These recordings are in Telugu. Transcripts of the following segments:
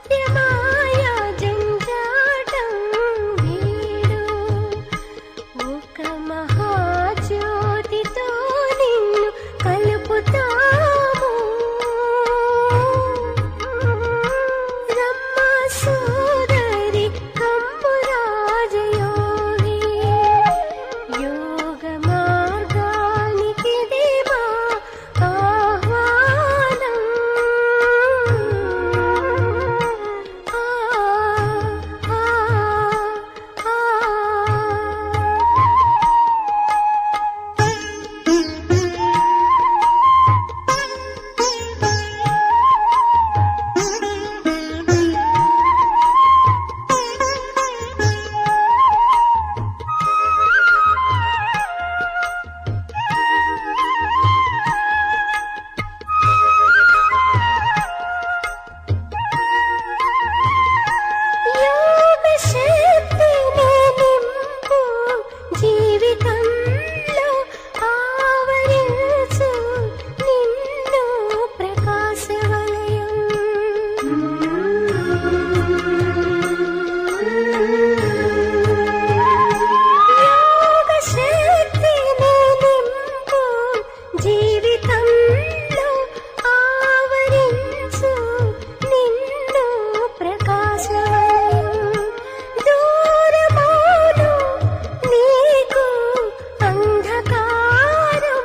నిత్యమాయా జంజాటం వీడు ఒక మహాజ్యోతితో నిన్ను కలుపుతాము రమ్మ సోదరి కమ్ము రాజయోగి యోగ మార్గానికి దేవా ఆహ్వానం యోగ శక్తిని నింపు జీవితంలో ఆవరించు నిన్ను ప్రకాశవలయం యోగ శక్తిని నింపు జీవితంలో ఆవరించు నిన్ను ప్రకాశవలయం దూరమౌను నీకు అంధకారం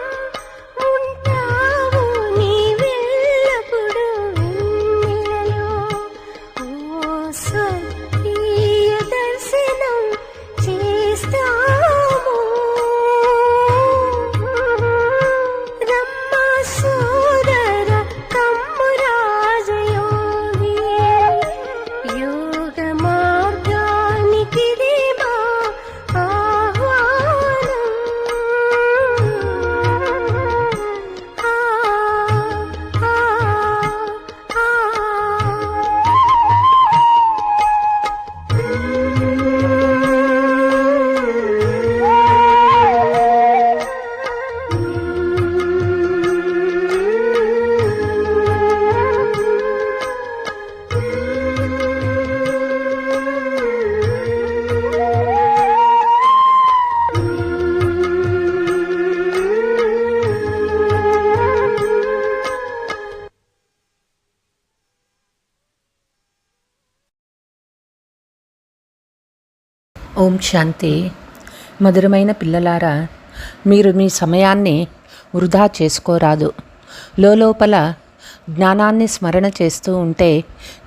ఉంటావు నీవెల్లప్పుడు వెన్నెలలో ఓ స్వర్గీయ దర్శనం చేస్తాము రమ్మ సోదర కమ్ము రాజయోగి యోగ మార్గానికి దేవా ఆహ్వానం ఓం శాంతి. మధురమైన పిల్లలారా, మీరు మీ సమయాన్ని వృధా చేసుకోరాదు. లోపల జ్ఞానాన్ని స్మరణ చేస్తూ ఉంటే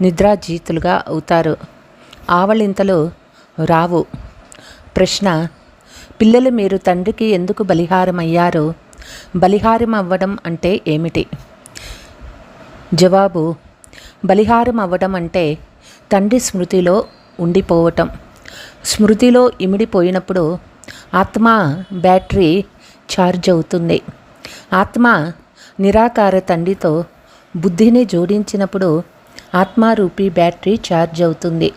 నిద్రాజీతులుగా అవుతారు. ఆవలింతలు రావు. ప్రశ్న: పిల్లలు మీరు తండ్రికి ఎందుకు బలిహారమయ్యారు? బలిహారం అవ్వడం అంటే ఏమిటి? జవాబు: బలిహారం అవ్వడం అంటే తండ్రి స్మృతిలో ఉండిపోవటం. స్మృతిలో ఇమిడిపోయినప్పుడు ఆత్మ బ్యాటరీ ఛార్జ్ అవుతుంది. ఆత్మ నిరాకార తండ్రితో బుద్ధిని జోడించినప్పుడు ఆత్మారూపీ బ్యాటరీ ఛార్జ్ అవుతుంది.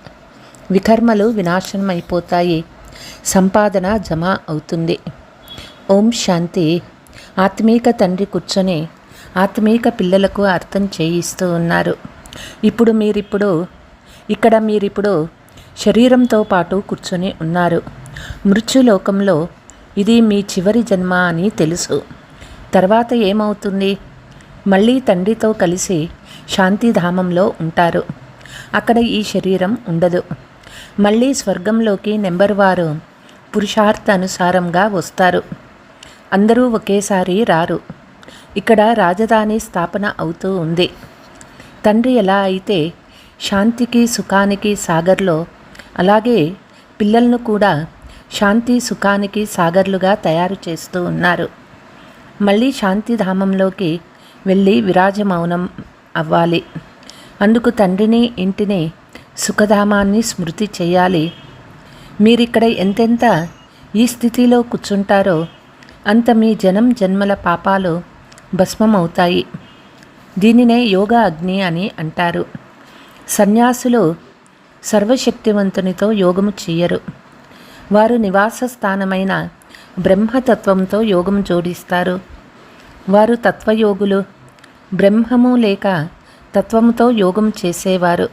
వికర్మలు వినాశనం అయిపోతాయి. సంపాదన జమ అవుతుంది. ఓం శాంతి. ఆత్మీక తండ్రి కూర్చొని ఆత్మీక పిల్లలకు అర్థం చేయిస్తూ ఉన్నారు. మీరిప్పుడు శరీరంతో పాటు కూర్చొని ఉన్నారు. మృత్యులోకంలో ఇది మీ చివరి జన్మ అని తెలుసు. తర్వాత ఏమవుతుంది? మళ్ళీ తండ్రితో కలిసి శాంతిధామంలో ఉంటారు. అక్కడ ఈ శరీరం ఉండదు. మళ్ళీ స్వర్గంలోకి నెంబర్వారు పురుషార్థానుసారంగా వస్తారు. అందరూ ఒకేసారి రారు. ఇక్కడ రాజధాని స్థాపన అవుతూ ఉంది. తండ్రి ఎలా అయితే శాంతికి సుఖానికి సాగర్లో, అలాగే పిల్లలను కూడా శాంతి సుఖానికి సాగర్లుగా తయారు చేస్తూ ఉన్నారు. మళ్ళీ శాంతిధామంలోకి వెళ్ళి విరాజమౌనం అవ్వాలి. అందుకు తండ్రిని, ఇంటిని, సుఖధామాన్ని స్మృతి చేయాలి. మీరిక్కడ ఎంతెంత ఈ స్థితిలో కూర్చుంటారో అంత మీ జన్మల పాపాలు భస్మమవుతాయి. దీనినే యోగా అగ్ని అని అంటారు. సన్యాసులు సర్వశక్తివంతునితో యోగము చెయ్యరు. వారు నివాస స్థానమైన బ్రహ్మతత్వంతో యోగం జోడిస్తారు. వారు తత్వయోగులు. బ్రహ్మము లేక తత్వముతో యోగం చేసేవారు.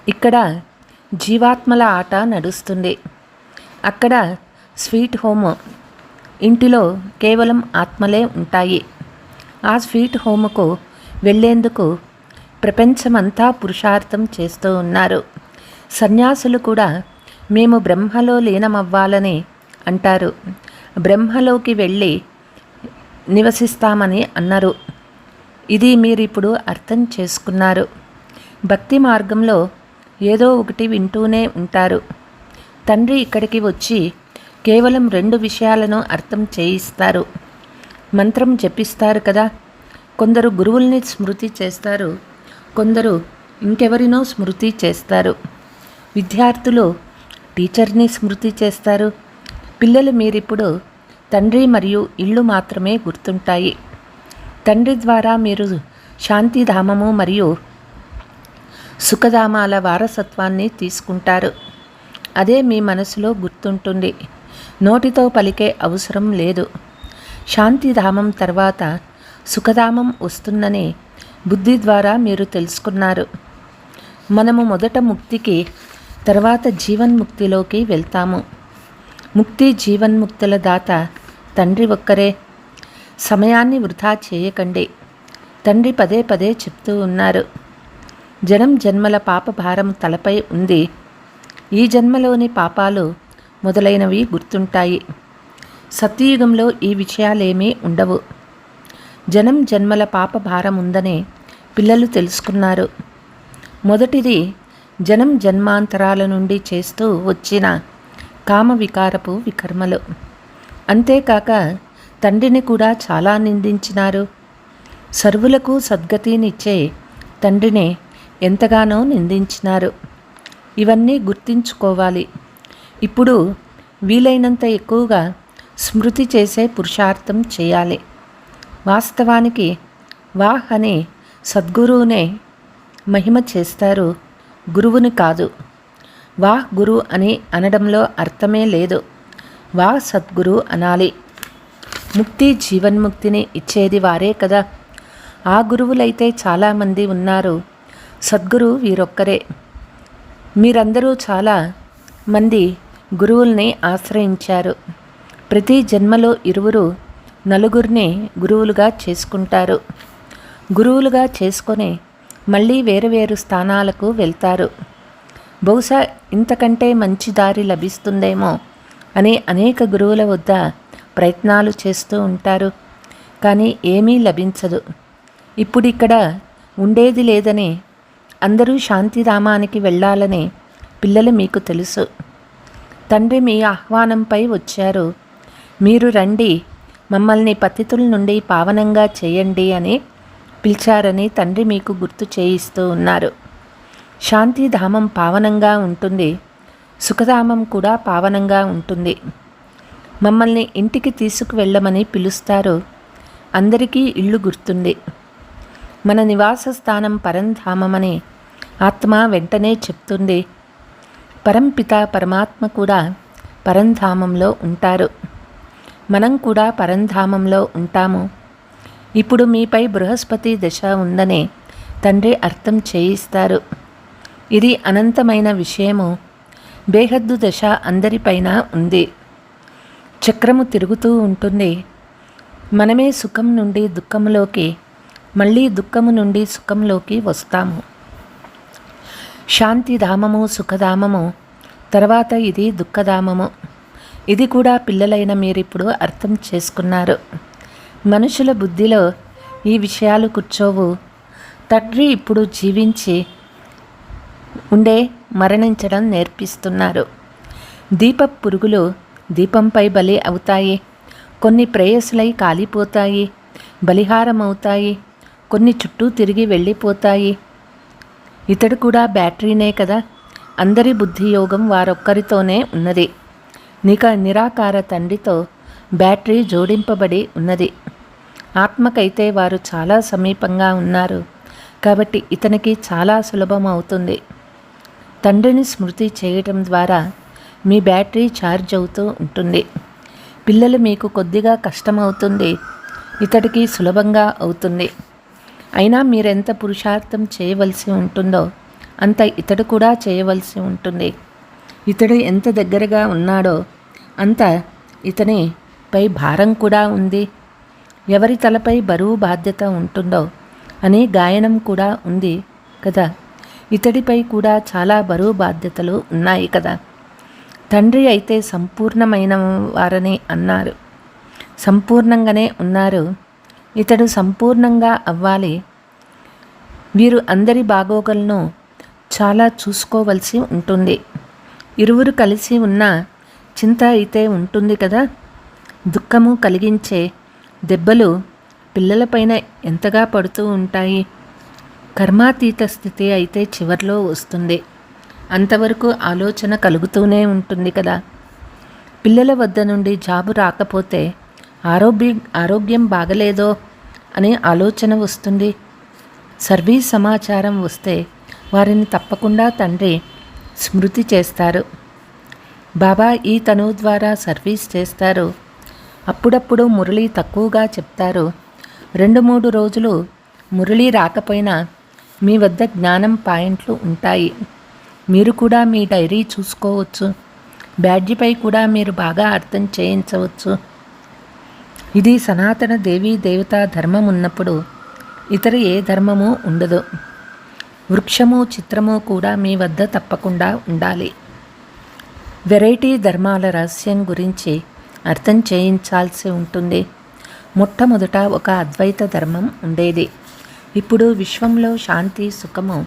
ఇక్కడ జీవాత్మల ఆట నడుస్తుంది. అక్కడ స్వీట్ హోమ్, ఇంటిలో కేవలం ఆత్మలే ఉంటాయి. ఆ స్వీట్ హోముకు వెళ్ళేందుకు ప్రపంచమంతా పురుషార్థం చేస్తూ ఉన్నారు. సన్యాసులు కూడా మేము బ్రహ్మలో లీనమవ్వాలని అంటారు. బ్రహ్మలోకి వెళ్ళి నివసిస్తామని అన్నారు. ఇది మీరిప్పుడు అర్థం చేసుకున్నారు. భక్తి మార్గంలో ఏదో ఒకటి వింటూనే ఉంటారు. తండ్రి ఇక్కడికి వచ్చి కేవలం 2 విషయాలను అర్థం చేయిస్తారు. మంత్రం జపిస్తారు కదా. కొందరు గురువుల్ని స్మృతి చేస్తారు, కొందరు ఇంకెవరినో స్మృతి చేస్తారు. విద్యార్థులు టీచర్ని స్మృతి చేస్తారు. పిల్లలు మీరిప్పుడు తండ్రి మరియు ఇల్లు మాత్రమే గుర్తుంటాయి. తండ్రి ద్వారా మీరు శాంతిధామము మరియు సుఖధామాల వారసత్వాన్ని తీసుకుంటారు. అదే మీ మనసులో గుర్తుంటుంది. నోటితో పలికే అవసరం లేదు. శాంతిధామం తర్వాత సుఖధామం వస్తుందని బుద్ధి ద్వారా మీరు తెలుసుకున్నారు. మనము మొదట ముక్తికి, తర్వాత జీవన్ముక్తిలోకి వెళ్తాము. ముక్తి జీవన్ముక్తుల దాత తండ్రి ఒక్కరే. సమయాన్ని వృధా చేయకండి. తండ్రి పదే పదే చెప్తూ ఉన్నారు, జనం జన్మల పాప భారం తలపై ఉంది. ఈ జన్మలోని పాపాలు మొదలైనవి గుర్తుంటాయి. సత్యయుగంలో ఈ విషయాలేమీ ఉండవు. జనం జన్మల పాప భారం ఉందని పిల్లలు తెలుసుకున్నారు. మొదటిది జనం జన్మాంతరాల నుండి చేస్తూ వచ్చిన కామ వికారపు వికర్మలు. అంతేకాక తండ్రిని కూడా చాలా నిందించినారు. సర్వులకు సద్గతినిచ్చే తండ్రిని ఎంతగానో నిందించినారు. ఇవన్నీ గుర్తించుకోవాలి. ఇప్పుడు వీలైనంత ఎక్కువగా స్మృతి చేసే పురుషార్థం చేయాలి. వాస్తవానికి వాహ్ అనే సద్గురువునే మహిమ చేస్తారు, గురువుని కాదు. వాహ్ గురు అని అనడంలో అర్థమే లేదు. వాహ్ సద్గురు అనాలి. ముక్తి జీవన్ముక్తిని ఇచ్చేది వారే కదా. ఆ గురువులైతే చాలామంది ఉన్నారు. సద్గురు వీరొక్కరే. మీరందరూ చాలా మంది గురువుల్ని ఆశ్రయించారు. ప్రతి జన్మలో 2-4 గురువులుగా చేసుకుంటారు. గురువులుగా చేసుకొని మళ్ళీ వేరు స్థానాలకు వెళ్తారు. బహుశా ఇంతకంటే మంచి దారి లభిస్తుందేమో అని అనేక గురువుల వద్ద ప్రయత్నాలు చేస్తూ ఉంటారు. కానీ ఏమీ లభించదు. ఇప్పుడిక్కడ ఉండేది లేదని, అందరూ శాంతిధామానికి వెళ్ళాలని పిల్లలు మీకు తెలుసు. తండ్రి మీ ఆహ్వానంపై వచ్చారు. మీరు రండి, మమ్మల్ని పతితుల నుండి పావనంగా చేయండి అని పిలిచారని తండ్రి మీకు గుర్తు చేయిస్తూ ఉన్నారు. శాంతిధామం పావనంగా ఉంటుంది, సుఖధామం కూడా పావనంగా ఉంటుంది. మమ్మల్ని ఇంటికి తీసుకువెళ్ళమని పిలుస్తారు. అందరికీ ఇల్లు గుర్తుంది. మన నివాస స్థానం పరంధామమని ఆత్మ వెంటనే చెప్తుంది. పరంపిత పరమాత్మ కూడా పరంధామంలో ఉంటారు. మనం కూడా పరంధామంలో ఉంటాము. ఇప్పుడు మీపై బృహస్పతి దశ ఉందని తండ్రి అర్థం చేయిస్తారు. ఇది అనంతమైన విషయము. బేహద్దు దశ అందరిపైన ఉంది. చక్రము తిరుగుతూ ఉంటుంది. మనమే సుఖం నుండి దుఃఖంలోకి, మళ్ళీ దుఃఖము నుండి సుఖంలోకి వస్తాము. శాంతిధామము సుఖధామము, తర్వాత ఇది దుఃఖధామము. ఇది కూడా పిల్లలైన మీరిప్పుడు అర్థం చేసుకున్నారు. మనుషుల బుద్ధిలో ఈ విషయాలు కూర్చోవు. తండ్రి ఇప్పుడు జీవించి ఉండే మరణించడం నేర్పిస్తున్నారు. దీపపు పురుగులు దీపంపై బలి అవుతాయి. కొన్ని ప్రేయసులై కాలిపోతాయి, బలిహారం అవుతాయి. కొన్ని చుట్టూ తిరిగి వెళ్ళిపోతాయి. ఇతడు కూడా బ్యాటరీనే కదా. అందరి బుద్ధి యోగం వారొక్కరితోనే ఉన్నది. నిరాకార తండ్రితో బ్యాటరీ జోడింపబడి ఉన్నది. ఆత్మకైతే వారు చాలా సమీపంగా ఉన్నారు కాబట్టి ఇతనికి చాలా సులభం అవుతుంది. తండ్రిని స్మృతి చేయటం ద్వారా మీ బ్యాటరీ ఛార్జ్ అవుతూ ఉంటుంది. పిల్లలు మీకు కొద్దిగా కష్టమవుతుంది, ఇతడికి సులభంగా అవుతుంది. అయినా మీరెంత పురుషార్థం చేయవలసి ఉంటుందో అంత ఇతడు కూడా చేయవలసి ఉంటుంది. ఇతడు ఎంత దగ్గరగా ఉన్నాడో అంత ఇతనిపై భారం కూడా ఉంది. ఎవరి తలపై బరువు బాధ్యత ఉంటుందో అనే గాయనం కూడా ఉంది కదా. ఇతడిపై కూడా చాలా బరువు బాధ్యతలు ఉన్నాయి కదా. తండ్రి అయితే సంపూర్ణమైన వారని అన్నారు, సంపూర్ణంగానే ఉన్నారు. ఇతడు సంపూర్ణంగా అవ్వాలి. వీరు అందరి బాగోగులను చాలా చూసుకోవలసి ఉంటుంది. ఇరువురు కలిసి ఉన్న చింత అయితే ఉంటుంది కదా. దుఃఖము కలిగించే దెబ్బలు పిల్లలపైన ఎంతగా పడుతూ ఉంటాయి. కర్మాతీత స్థితి అయితే చివర్లో వస్తుంది. అంతవరకు ఆలోచన కలుగుతూనే ఉంటుంది కదా. పిల్లల వద్ద నుండి జాబు రాకపోతే ఆరోగ్యం బాగలేదో అనే ఆలోచన వస్తుంది. సర్వీస్ సమాచారం వస్తే వారిని తప్పకుండా తండ్రి స్మృతి చేస్తారు. బాబా ఈ తనువు ద్వారా సర్వీస్ చేస్తారు. అప్పుడప్పుడు మురళి తక్కువగా చెప్తారు. 2-3 రోజులు మురళి రాకపోయినా మీ వద్ద జ్ఞానం పాయింట్లు ఉంటాయి. మీరు కూడా మీ డైరీ చూసుకోవచ్చు. బ్యాడ్జిపై కూడా మీరు బాగా అర్థం చేయించవచ్చు. ఇది సనాతన దేవీ దేవతా ధర్మం ఉన్నప్పుడు ఇతర ఏ ధర్మము ఉండదు. వృక్షము చిత్రము కూడా మీ వద్ద తప్పకుండా ఉండాలి. వెరైటీ ధర్మాల రహస్యం గురించి అర్థం చేయించాల్సి ఉంటుంది. మొట్టమొదట ఒక అద్వైత ధర్మం ఉండేది. ఇప్పుడు విశ్వంలో శాంతి, సుఖము,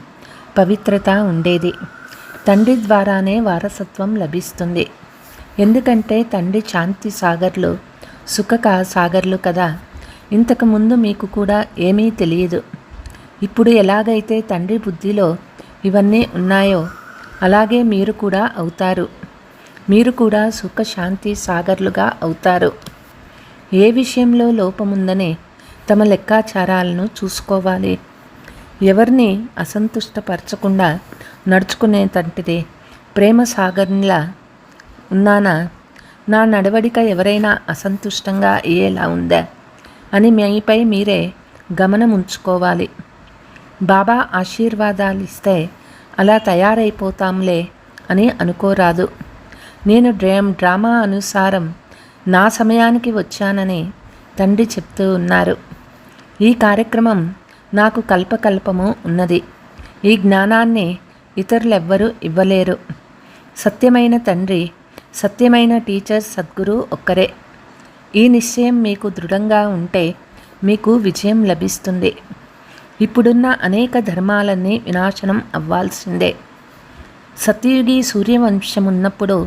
పవిత్రత ఉండేది. తండ్రి ద్వారానే వారసత్వం లభిస్తుంది. ఎందుకంటే తండ్రి శాంతి సాగర్లు, సుఖ సాగర్లు కదా. ఇంతకుముందు మీకు కూడా ఏమీ తెలియదు. ఇప్పుడు ఎలాగైతే తండ్రి బుద్ధిలో ఇవన్నీ ఉన్నాయో అలాగే మీరు కూడా అవుతారు. మీరు కూడా సుఖ శాంతి సాగర్లుగా అవుతారు. ఏ విషయంలో లోపముందని తమ లెక్కాచారాలను చూసుకోవాలి. ఎవరిని అసంతుష్టపరచకుండా నడుచుకునేటంటిది ప్రేమ సాగర్నిలా ఉన్నానా, నా నడవడిక ఎవరైనా అసంతుష్టంగా అయ్యేలా ఉందా అని మీపై మీరే గమనం ఉంచుకోవాలి. బాబా ఆశీర్వాదాలు ఇస్తే అలా తయారైపోతాంలే అని అనుకోరాదు. నేను డ్రామా అనుసారం నా సమయానికి వచ్చానని తండ్రి చెప్తూ ఉన్నారు. ఈ కార్యక్రమం నాకు కల్పకల్పము ఉన్నది. ఈ జ్ఞానాన్ని ఇతరులెవ్వరూ ఇవ్వలేరు. సత్యమైన తండ్రి, సత్యమైన టీచర్ సద్గురు ఒక్కరే. ఈ నిశ్చయం మీకు దృఢంగా ఉంటే మీకు విజయం లభిస్తుంది. ఇప్పుడున్న అనేక ధర్మాలన్నీ వినాశనం అవ్వాల్సిందే. సత్యయుగి సూర్యవంశం ఉన్నప్పుడు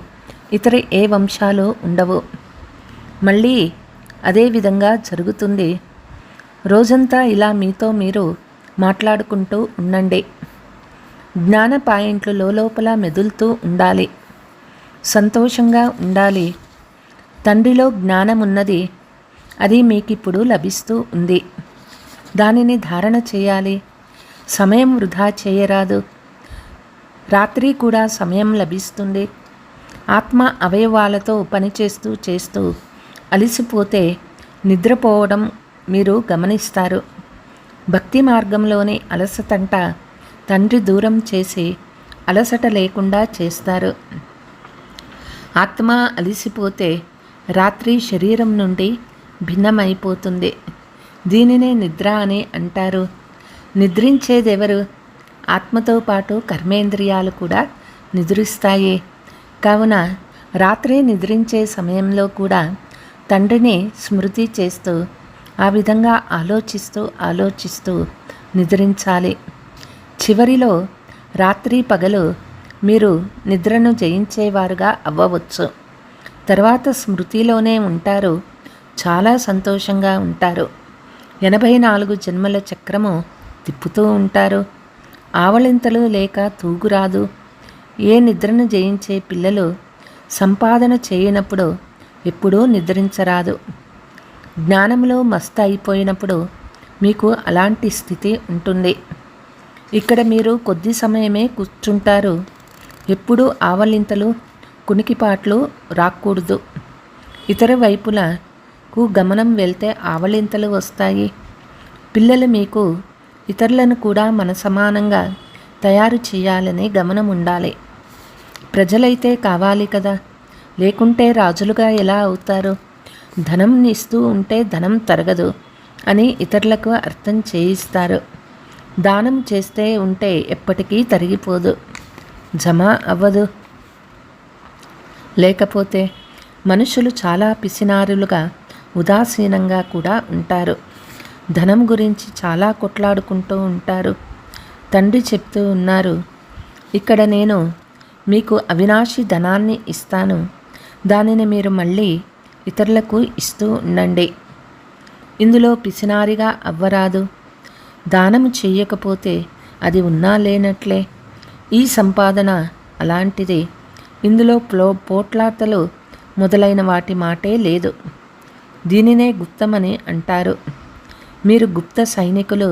ఇతర ఏ వంశాలు ఉండవు. మళ్ళీ అదే విధంగా జరుగుతుంది. రోజంతా ఇలా మీతో మీరు మాట్లాడుకుంటూ ఉండండి. జ్ఞాన పాయింట్లు లోపల మెదులుతూ ఉండాలి. సంతోషంగా ఉండాలి. తండ్రిలో జ్ఞానం ఉన్నది. అది మీకిప్పుడు లభిస్తూ ఉంది. దానిని ధారణ చేయాలి. సమయం వృధా చేయరాదు. రాత్రి కూడా సమయం లభిస్తుంది. ఆత్మ అవయవాలతో పనిచేస్తూ చేస్తూ అలసిపోతే నిద్రపోవడం మీరు గమనిస్తారు. భక్తి మార్గంలోని అలసటంట తండ్రి దూరం చేసి అలసట లేకుండా చేస్తారు. ఆత్మ అలసిపోతే రాత్రి శరీరం నుండి భిన్నమైపోతుంది. దీనినే నిద్ర అని అంటారు. నిద్రించేదెవరు? ఆత్మతో పాటు కర్మేంద్రియాలు కూడా నిద్రిస్తాయి. కావున రాత్రి నిద్రించే సమయంలో కూడా తండ్రిని స్మృతి చేస్తూ ఆ విధంగా ఆలోచిస్తూ నిద్రించాలి. చివరిలో రాత్రి పగలు మీరు నిద్రను జయించేవారుగా అవ్వవచ్చు. తర్వాత స్మృతిలోనే ఉంటారు. చాలా సంతోషంగా ఉంటారు. 84 జన్మల చక్రము తిప్పుతూ ఉంటారు. ఆవలింతలు లేక తూగురాదు. ఏ నిద్రను జయించే పిల్లలు సంపాదన చేయనప్పుడు ఎప్పుడూ నిద్రించరాదు. జ్ఞానంలో మస్తు అయిపోయినప్పుడు మీకు అలాంటి స్థితి ఉంటుంది. ఇక్కడ మీరు కొద్ది సమయమే కూర్చుంటారు. ఎప్పుడూ ఆవలింతలు, కునికిపాట్లు రాకూడదు. ఇతర వైపులకు గమనం వెళ్తే ఆవలింతలు వస్తాయి. పిల్లలు మీకు ఇతరులను కూడా మన సమానంగా తయారు చేయాలని గమనం ఉండాలి. ప్రజలైతే కావాలి కదా, లేకుంటే రాజులుగా ఎలా అవుతారు? ధనం ఇస్తూ ఉంటే ధనం తరగదు అని ఇతరులకు అర్థం చేయిస్తారు. దానం చేస్తే ఉంటే ఎప్పటికీ తరిగిపోదు, జమ అవ్వదు. లేకపోతే మనుషులు చాలా పిసినారులుగా ఉదాసీనంగా కూడా ఉంటారు. ధనం గురించి చాలా కొట్లాడుకుంటూ ఉంటారు. తండ్రి చెప్తూ ఉన్నారు, ఇక్కడ నేను మీకు అవినాశి ధనాన్ని ఇస్తాను, దానిని మీరు మళ్ళీ ఇతరులకు ఇస్తూ ఉండండి. ఇందులో పిసినారిగా అవ్వరాదు. దానము చెయ్యకపోతే అది ఉన్నా లేనట్లే. ఈ సంపాదన అలాంటిది. ఇందులో పోట్లాటలు మొదలైన వాటి మాటే లేదు. దీనినే గుప్తమని అంటారు. మీరు గుప్త సైనికులు.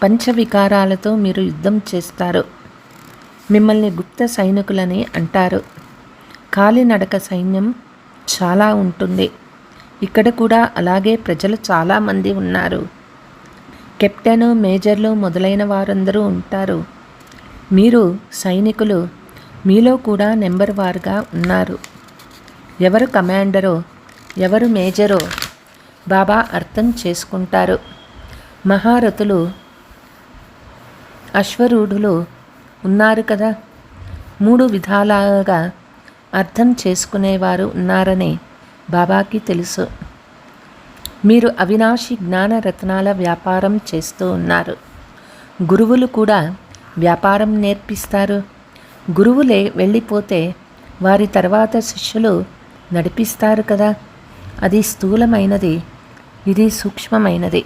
పంచవికారాలతో మీరు యుద్ధం చేస్తారు. మిమ్మల్ని గుప్త సైనికులని అంటారు. కాలినడక సైన్యం చాలా ఉంటుంది. ఇక్కడ కూడా అలాగే ప్రజలు చాలామంది ఉన్నారు. కెప్టెను, మేజర్లు మొదలైన వారందరూ ఉంటారు. మీరు సైనికులు. మీలో కూడా నెంబర్ వారుగా ఉన్నారు. ఎవరు కమాండరో, ఎవరు మేజరో బాబా అర్థం చేసుకుంటారు. మహారథులు, అశ్వరూఢులు ఉన్నారు కదా. 3 విధాలుగా అర్థం చేసుకునేవారు ఉన్నారని బాబాకి తెలుసు. మీరు అవినాశి జ్ఞాన రత్నాల వ్యాపారం చేస్తూ ఉన్నారు. గురువులు కూడా వ్యాపారం నేర్పిస్తారు. గురువులే వెళ్ళిపోతే వారి తర్వాత శిష్యులు నడిపిస్తారు కదా. అది స్థూలమైనది, ఇది సూక్ష్మమైనది.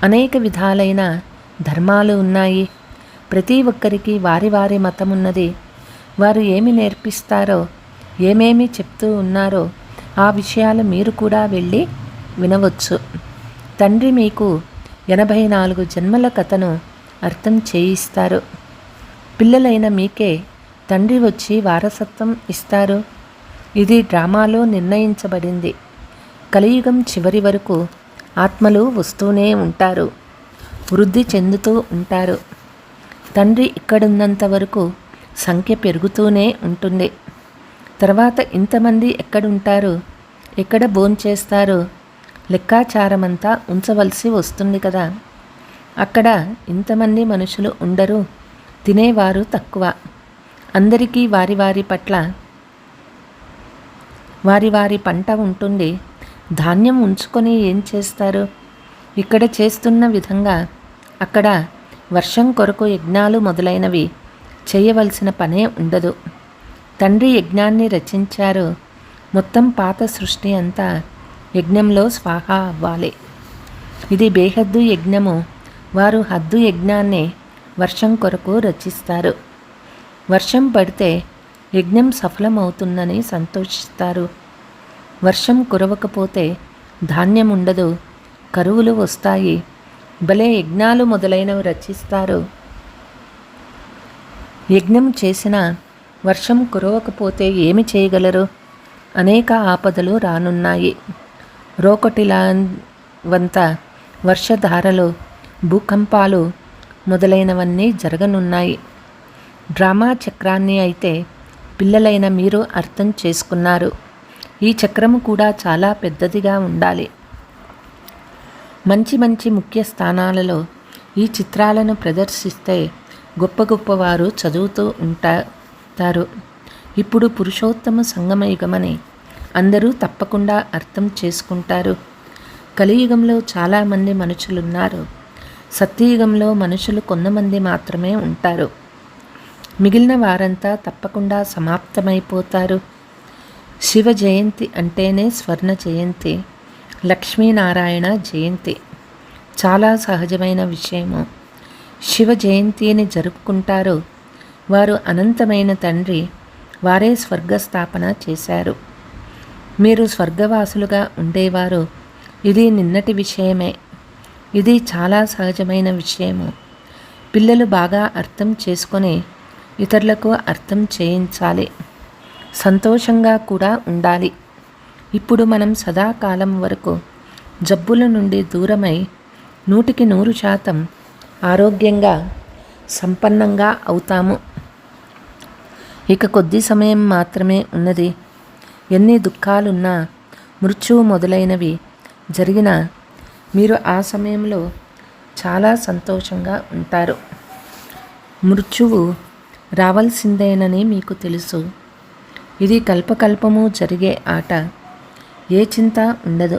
అనేక విధాలైన ధర్మాలు ఉన్నాయి. ప్రతి ఒక్కరికి వారి వారి మతం ఉన్నది. వారు ఏమి నేర్పిస్తారో, ఏమేమి చెప్తూ ఉన్నారో ఆ విషయాలు మీరు కూడా వెళ్ళి వినవచ్చు. తండ్రి మీకు 84 జన్మల కథను అర్థం చేయిస్తారు. పిల్లలైన మీకే తండ్రి వచ్చి వారసత్వం ఇస్తారు. ఇది డ్రామాలో నిర్ణయించబడింది. కలియుగం చివరి వరకు ఆత్మలు వస్తూనే ఉంటారు, వృద్ధి చెందుతూ ఉంటారు. తండ్రి ఇక్కడున్నంత వరకు సంఖ్య పెరుగుతూనే ఉంటుంది. తర్వాత ఇంతమంది ఎక్కడుంటారు, ఎక్కడ భోంచేస్తారు, లెక్కాచారమంతా ఉంచవలసి వస్తుంది కదా. అక్కడ ఇంతమంది మనుషులు ఉండరు. తినేవారు తక్కువ. అందరికీ వారి వారి పట్ల వారి వారి పంట ఉంటుంది. ధాన్యం ఉంచుకొని ఏం చేస్తారు? ఇక్కడ చేస్తున్న విధంగా అక్కడ వర్షం కొరకు యజ్ఞాలు మొదలైనవి చేయవలసిన పనే ఉండదు. తండ్రి యజ్ఞాన్ని రచించారు. మొత్తం పాత సృష్టి అంతా యజ్ఞంలో స్వాహా అవ్వాలి. ఇది బేహద్దు యజ్ఞము. వారు హద్దు యజ్ఞాన్ని వర్షం కొరకు రచిస్తారు. వర్షం పడితే యజ్ఞం సఫలమవుతుందని సంతోషిస్తారు. వర్షం కురవకపోతే ధాన్యం ఉండదు, కరువులు వస్తాయి. భలే యజ్ఞాలు మొదలైనవి రచిస్తారు. యజ్ఞం చేసినా వర్షం కురవకపోతే ఏమి చేయగలరు? అనేక ఆపదలు రానున్నాయి. రోకటిలావంత వర్షధారలు, భూకంపాలు మొదలైనవన్నీ జరగనున్నాయి. డ్రామా చక్రాన్ని అయితే పిల్లలైన మీరు అర్థం చేసుకున్నారు. ఈ చక్రము కూడా చాలా పెద్దదిగా ఉండాలి. మంచి మంచి ముఖ్య స్థానాలలో ఈ చిత్రాలను ప్రదర్శిస్తే గొప్ప గొప్పవారు చదువుతూ ఉంటారు. ఇప్పుడు పురుషోత్తమ సంగమయుగమని అందరూ తప్పకుండా అర్థం చేసుకుంటారు. కలియుగంలో చాలామంది మనుషులున్నారు. సత్యయుగంలో మనుషులు కొంతమంది మాత్రమే ఉంటారు. మిగిలిన వారంతా తప్పకుండా సమాప్తమైపోతారు. శివ జయంతి అంటేనే స్వర్ణ జయంతి, లక్ష్మీనారాయణ జయంతి. చాలా సహజమైన విషయము. శివ జయంతిని జరుపుకుంటారు. వారు అనంతమైన తండ్రి, వారే స్వర్గస్థాపన చేశారు. మీరు స్వర్గవాసులుగా ఉండేవారు. ఇది నిన్నటి విషయమే. ఇది చాలా సహజమైన విషయము. పిల్లలు బాగా అర్థం చేసుకొని ఇతరులకు అర్థం చేయించాలి. సంతోషంగా కూడా ఉండాలి. ఇప్పుడు మనం సదాకాలం వరకు జబ్బుల నుండి దూరమై 100% ఆరోగ్యంగా సంపన్నంగా అవుతాము. ఇక కొద్ది సమయం మాత్రమే ఉన్నది. ఎన్ని దుఃఖాలున్నా, మృత్యువు మొదలైనవి జరిగినా మీరు ఆ సమయంలో చాలా సంతోషంగా ఉంటారు. మృత్యువు రావాల్సిందేనని మీకు తెలుసు. ఇది కల్పకల్పము జరిగే ఆట. ఏ చింత ఉండదు.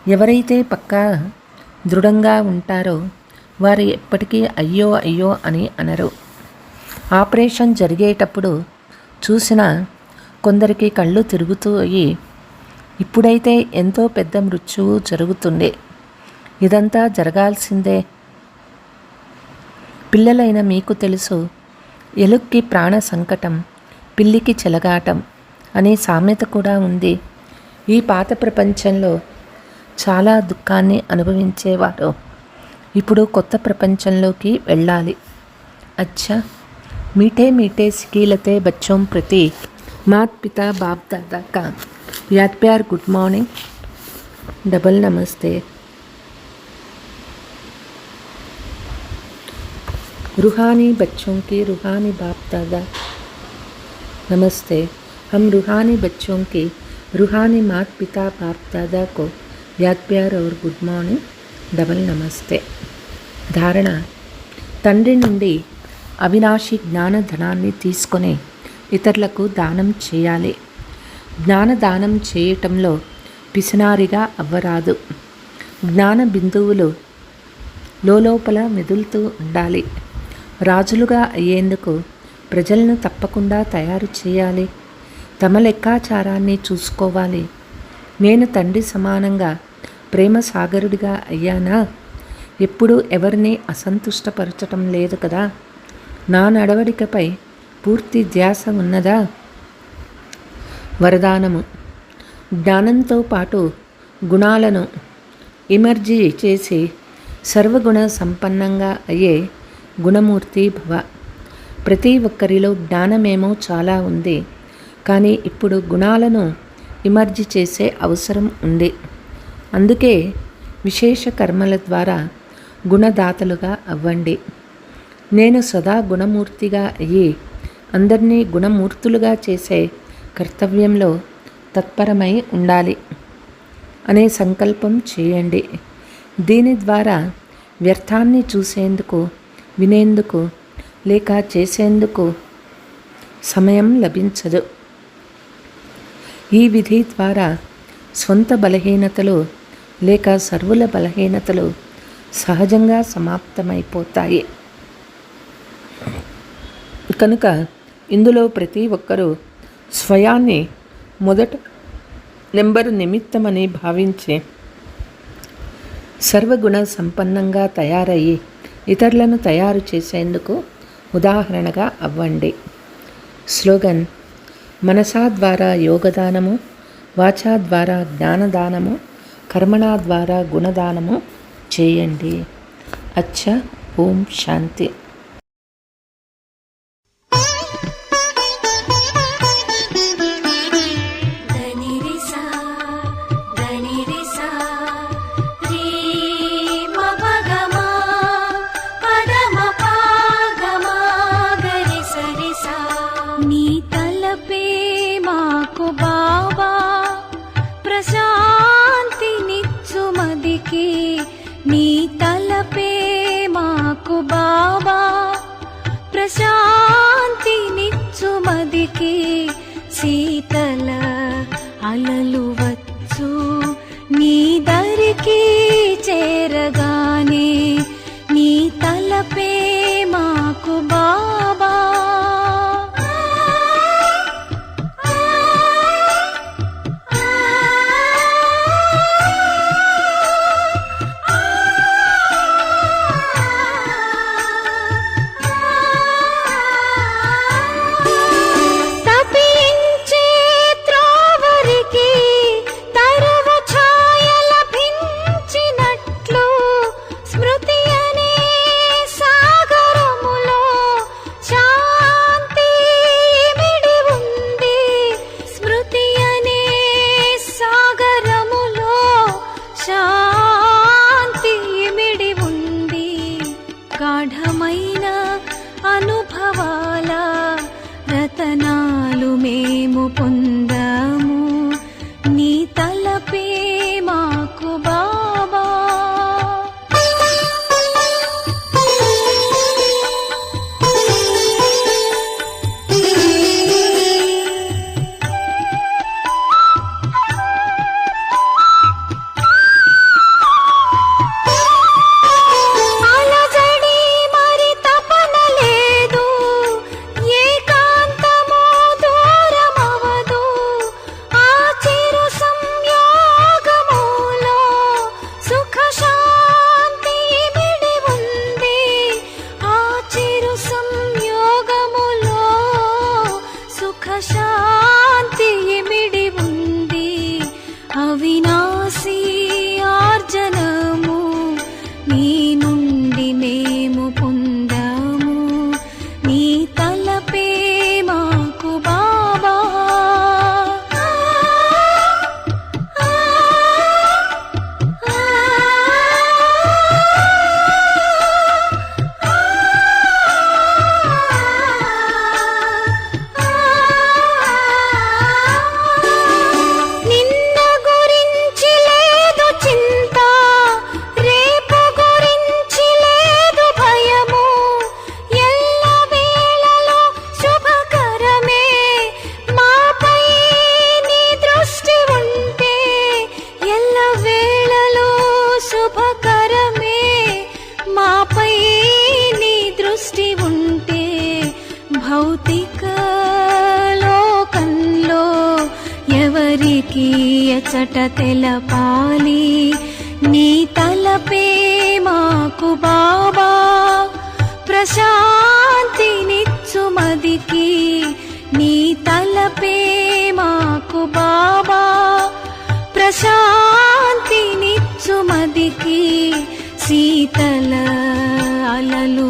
ఎవరైతే పక్కా దృఢంగా ఉంటారో వారు ఎప్పటికీ అయ్యో అయ్యో అని అనరు. ఆపరేషన్ జరిగేటప్పుడు చూసిన కొందరికి కళ్ళు తిరుగుతాయి. ఇప్పుడైతే ఎంతో పెద్ద మృత్యువు జరుగుతుండే. ఇదంతా జరగాల్సిందే. పిల్లలైన మీకు తెలుసు, ఎలుక్కి ప్రాణ సంకటం, పిల్లికి చెలగాటం అనే సామెత కూడా ఉంది. ఈ పాత ప్రపంచంలో చాలా దుఃఖాన్ని అనుభవించేవారు ఇప్పుడు కొత్త ప్రపంచంలోకి వెళ్ళాలి. అచ్చా, मीठे मीठे सिकीलते बच्चों प्रति मात पिता बाप दादा का याद प्यार गुड मॉर्निंग, डबल नमस्ते। रूहानी बच्चों की रूहानी बाप दादा नमस्ते। हम रूहानी बच्चों की रूहानी मात पिता बाप दादा को याद प्यार और गुड मॉर्निंग, डबल नमस्ते। धारण, తండ్రి నుండి అవినాశి జ్ఞానధనాన్ని తీసుకొని ఇతరులకు దానం చేయాలి. జ్ఞానదానం చేయటంలో పిసినారిగా అవ్వరాదు. జ్ఞాన బిందువులు లోపల మెదులుతూ ఉండాలి. రాజులుగా అయ్యేందుకు ప్రజలను తప్పకుండా తయారు చేయాలి. తమ లెక్కాచారాన్ని చూసుకోవాలి. నేను తండ్రి సమానంగా ప్రేమ సాగరుడిగా అయ్యానా? ఎప్పుడూ ఎవరిని అసంతుష్టపరచటం లేదు కదా. నా నడవడికపై పూర్తి ధ్యాస ఉన్నదా? వరదానము, జ్ఞానంతో పాటు గుణాలను ఇమర్జీ చేసి సర్వగుణ సంపన్నంగా అయ్యే గుణమూర్తి భవ. ప్రతి ఒక్కరిలో జ్ఞానమేమో చాలా ఉంది, కానీ ఇప్పుడు గుణాలను ఇమర్జీ చేసే అవసరం ఉంది. అందుకే విశేష కర్మల ద్వారా గుణదాతలుగా అవ్వండి. నేను సదా గుణమూర్తిగా అయ్యి అందరినీ గుణమూర్తులుగా చేసే కర్తవ్యంలో తత్పరమై ఉండాలి అనే సంకల్పం చేయండి. దీని ద్వారా వ్యర్థాన్ని చూసేందుకు, వినేందుకు లేక చేసేందుకు సమయం లభించదు. ఈ విధి ద్వారా స్వంత బలహీనతలు లేక సర్వుల బలహీనతలు సహజంగా సమాప్తమైపోతాయి. కనుక ఇందులో ప్రతి ఒక్కరూ స్వయాన్ని మొదట నెంబరు నిమిత్తమని భావించి సర్వగుణ సంపన్నంగా తయారయ్యి ఇతరులను తయారు చేసేందుకు ఉదాహరణగా అవ్వండి. స్లోగన్, మనసా ద్వారా యోగదానము, వాచా ద్వారా జ్ఞానదానము, కర్మణా ద్వారా గుణదానము చేయండి. అచ్చా, ఓం శాంతి. నీ తలపే మాకు బాబా ప్రశాంతినిచ్చు మదికి, నీ తలపే మాకు బాబా భౌతిక లోకంలో ఎవరికి ఎచట తెలపాలి నీ తలపే మాకు బాబా ప్రశాంతినిచ్చు మదికి నీ తలపే మాకు బాబా ప్రశాంతినిచ్చు మదికి శీతల అలలు